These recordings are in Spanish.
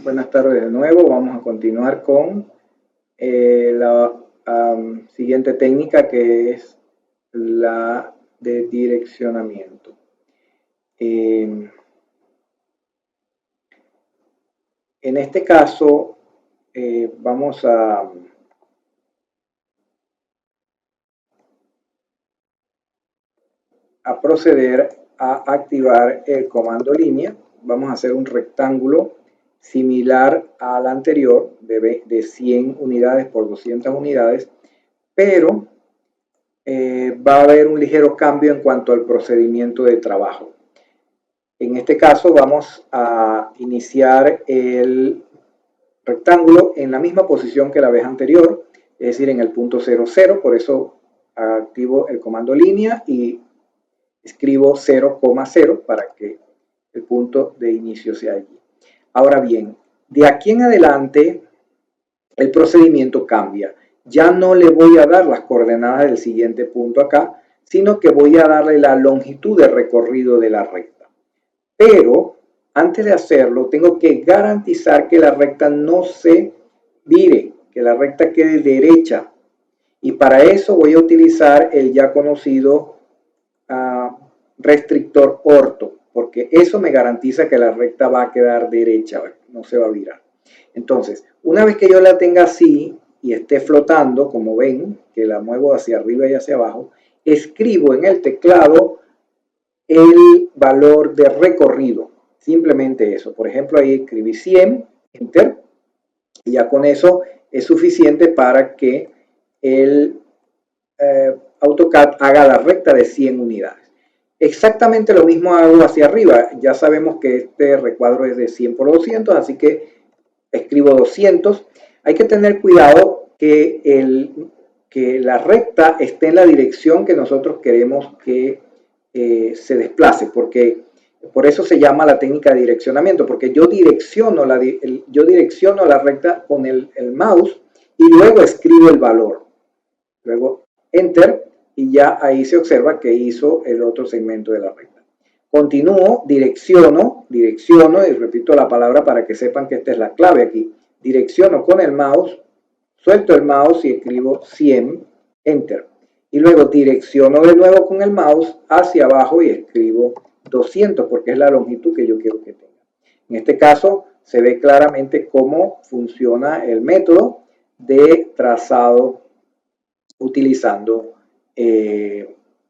buenas tardes de nuevo. Vamos a continuar con la siguiente técnica, que es la de direccionamiento. En este caso vamos a proceder a activar el comando línea. Vamos a hacer un rectángulo similar al anterior de 100 unidades por 200 unidades, pero va a haber un ligero cambio en cuanto al procedimiento de trabajo. En este caso vamos a iniciar el rectángulo en la misma posición que la vez anterior, es decir, en el punto 00, por eso activo el comando línea y escribo 0,0 para que el punto de inicio sea allí. Ahora bien, de aquí en adelante el procedimiento cambia. Ya no le voy a dar las coordenadas del siguiente punto acá, sino que voy a darle la longitud de recorrido de la recta. Pero antes de hacerlo, tengo que garantizar que la recta no se vire, que la recta quede derecha. Y para eso voy a utilizar el ya conocido restrictor orto, porque eso me garantiza que la recta va a quedar derecha, no se va a virar. Entonces, una vez que yo la tenga así y esté flotando, como ven, que la muevo hacia arriba y hacia abajo, escribo en el teclado el valor de recorrido, simplemente eso. Por ejemplo, ahí escribí 100, enter, y ya con eso es suficiente para que el AutoCAD haga la recta de 100 unidades. Exactamente lo mismo hago hacia arriba. Ya sabemos que este recuadro es de 100 por 200, así que escribo 200. Hay que tener cuidado que la recta esté en la dirección que nosotros queremos que se desplace, porque por eso se llama la técnica de direccionamiento, porque yo direcciono la recta con el mouse y luego escribo el valor. Luego enter y ya ahí se observa que hizo el otro segmento de la recta. Continúo, direcciono y repito la palabra para que sepan que esta es la clave aquí. Direcciono con el mouse, suelto el mouse y escribo 100, enter. Y luego direcciono de nuevo con el mouse hacia abajo y escribo 200 porque es la longitud que yo quiero que tenga. En este caso se ve claramente cómo funciona el método de trazado utilizando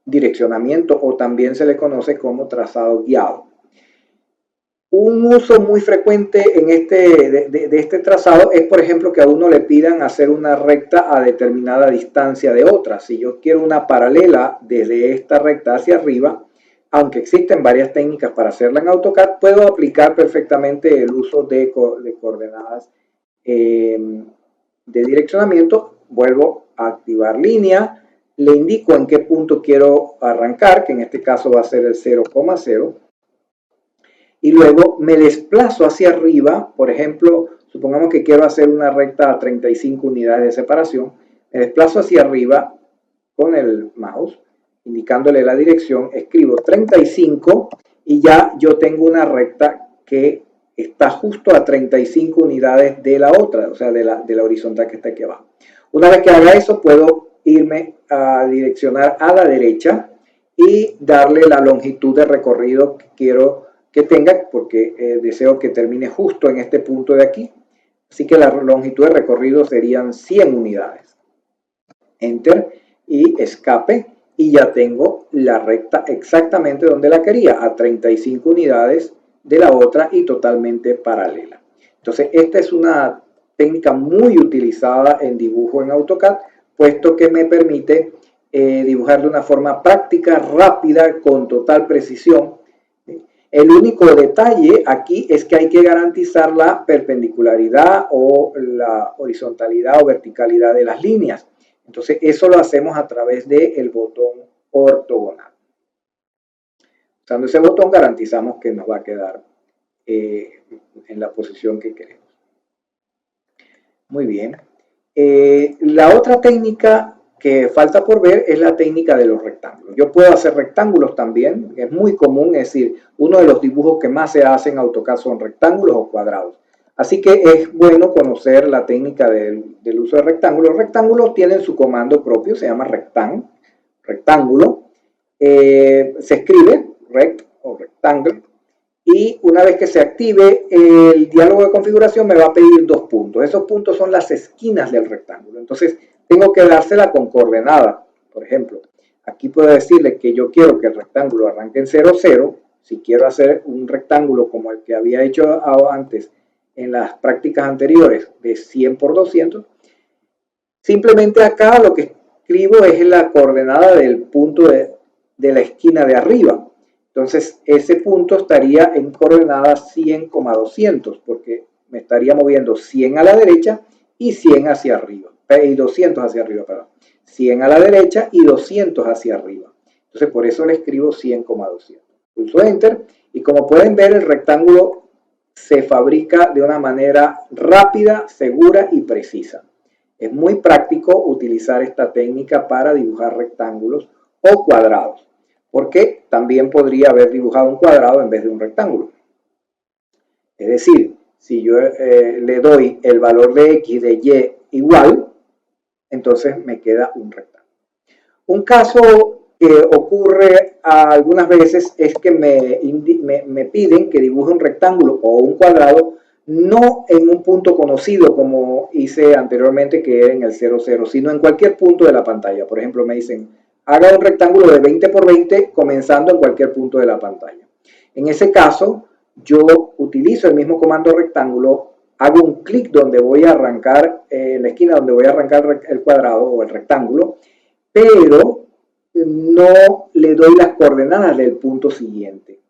direccionamiento, o también se le conoce como trazado guiado. Un uso muy frecuente en de este trazado es, por ejemplo, que a uno le pidan hacer una recta a determinada distancia de otra. Si yo quiero una paralela desde esta recta hacia arriba, aunque existen varias técnicas para hacerla en AutoCAD, puedo aplicar perfectamente el uso de coordenadas de direccionamiento. Vuelvo a activar línea, le indico en qué punto quiero arrancar, que en este caso va a ser el 0,0, y luego me desplazo hacia arriba. Por ejemplo, supongamos que quiero hacer una recta a 35 unidades de separación, me desplazo hacia arriba con el mouse, indicándole la dirección, escribo 35 y ya yo tengo una recta que está justo a 35 unidades de la otra, o sea, de la horizontal que está aquí abajo. Una vez que haga eso, puedo irme a direccionar a la derecha y darle la longitud de recorrido que quiero que tenga, porque deseo que termine justo en este punto de aquí. Así que la longitud de recorrido serían 100 unidades. Enter y escape, y ya tengo la recta exactamente donde la quería, a 35 unidades de la otra y totalmente paralela. Entonces, esta es una técnica muy utilizada en dibujo en AutoCAD, puesto que me permite dibujar de una forma práctica, rápida, con total precisión. El único detalle aquí es que hay que garantizar la perpendicularidad o la horizontalidad o verticalidad de las líneas. Entonces, eso lo hacemos a través del botón ortogonal. Usando ese botón garantizamos que nos va a quedar en la posición que queremos. Muy bien. La otra técnica que falta por ver es la técnica de los rectángulos. Yo puedo hacer rectángulos también, es muy común, es decir, uno de los dibujos que más se hace en AutoCAD son rectángulos o cuadrados. Así que es bueno conocer la técnica del uso de rectángulos. Los rectángulos tienen su comando propio, se llama rectángulo. Se escribe rect o rectangle, y una vez que se active el diálogo de configuración me va a pedir 2 puntos. Esos puntos son las esquinas del rectángulo. Entonces tengo que dársela con coordenada. Por ejemplo, aquí puedo decirle que yo quiero que el rectángulo arranque en 0, 0. Si quiero hacer un rectángulo como el que había hecho antes en las prácticas anteriores de 100 por 200, simplemente acá lo que escribo es la coordenada del punto de la esquina de arriba. Entonces ese punto estaría en coordenada 100,200 porque me estaría moviendo 100 a la derecha y 100 hacia arriba, y 200 hacia arriba, perdón. 100 a la derecha y 200 hacia arriba. Entonces por eso le escribo 100,200. Pulso Enter y como pueden ver el rectángulo se fabrica de una manera rápida, segura y precisa. Es muy práctico utilizar esta técnica para dibujar rectángulos o cuadrados, porque también podría haber dibujado un cuadrado en vez de un rectángulo. Es decir, si yo le doy el valor de x de y igual, entonces me queda un rectángulo. Un caso que ocurre algunas veces es que me piden que dibuje un rectángulo o un cuadrado no en un punto conocido como hice anteriormente que era en el 0, 0, sino en cualquier punto de la pantalla. Por ejemplo, me dicen, haga un rectángulo de 20 por 20 comenzando en cualquier punto de la pantalla. En ese caso, yo utilizo el mismo comando rectángulo, hago un clic donde voy a arrancar, en la esquina donde voy a arrancar el cuadrado o el rectángulo, pero no le doy las coordenadas del punto siguiente,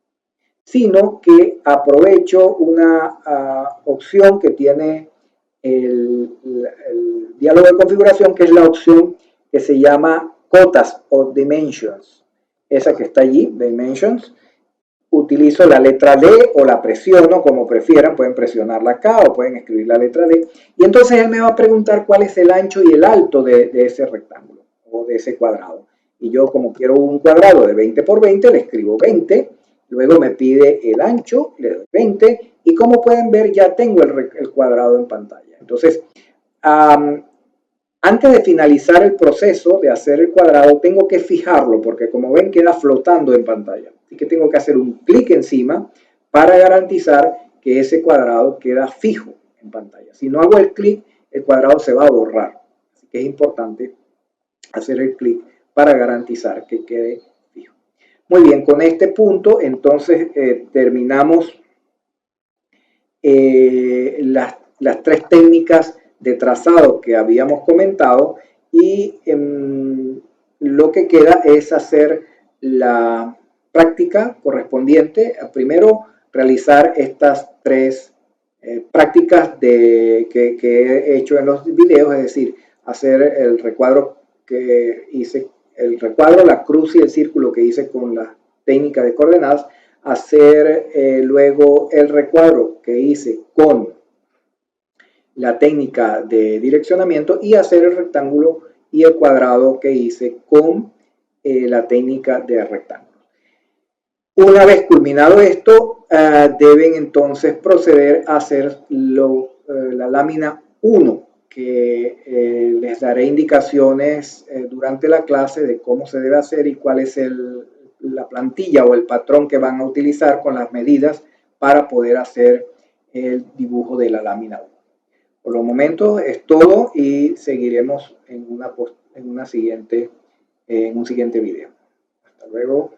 sino que aprovecho una opción que tiene el diálogo de configuración, que es la opción que se llama cotas o dimensions. Esa que está allí, dimensions. Utilizo la letra D o la presiono como prefieran, pueden presionarla acá o pueden escribir la letra D. Y entonces él me va a preguntar cuál es el ancho y el alto de ese rectángulo o de ese cuadrado. Y yo como quiero un cuadrado de 20 por 20, le escribo 20, luego me pide el ancho, le doy 20 y como pueden ver ya tengo el cuadrado en pantalla. Entonces, antes de finalizar el proceso de hacer el cuadrado, tengo que fijarlo porque como ven queda flotando en pantalla. Así que tengo que hacer un clic encima para garantizar que ese cuadrado queda fijo en pantalla. Si no hago el clic, el cuadrado se va a borrar. Así que es importante hacer el clic para garantizar que quede fijo. Muy bien, con este punto entonces terminamos las 3 técnicas de trazado que habíamos comentado y lo que queda es hacer la práctica correspondiente. Primero, realizar estas 3 prácticas que he hecho en los videos, es decir, hacer el recuadro que hice, la cruz y el círculo que hice con la técnica de coordenadas, hacer luego el recuadro que hice con la técnica de direccionamiento y hacer el rectángulo y el cuadrado que hice con la técnica de rectángulo. Una vez culminado esto, deben entonces proceder a hacer la lámina 1, que les daré indicaciones durante la clase de cómo se debe hacer y cuál es la plantilla o el patrón que van a utilizar con las medidas para poder hacer el dibujo de la lámina 1. Por los momentos es todo y seguiremos en un siguiente video. Hasta luego.